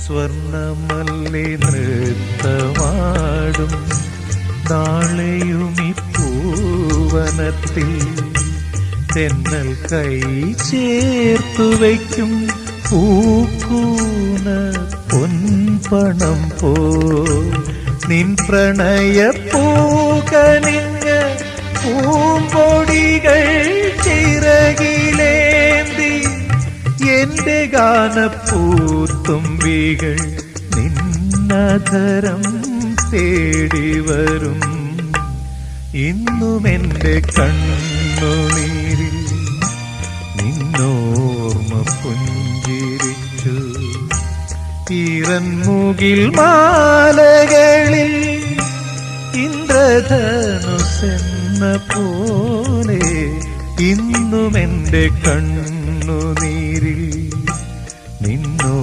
സ്വർണമല്ലി നൃത്തമാടും നാളെയുമി പൂവനത്തിൽ തെന്നൽ കൈ ചേർത്തു വയ്ക്കും പൂക്കൂന പൊൻപണം പോ നിൻ പ്രണയ പൂകനിഞ്ഞ പൂമ്പൊടികൾ ചിറകിലേന്തി എന്റെ ഗാനപ്പൂത്തുമ്പികൾ നിന്നധരം തേടി വരും. ഇന്നും എന്റെ കണ്ണുനീരിൽ നിന്നോർമ്മ പുഞ്ചിരിച്ചു. ഈറൻമുകിൽ മാലകളിൽ ഇന്ദ്രധനുസെന്ന പോലെ ഇന്നും എന്റെ കണ്ണുനീരിൽ നിന്നോ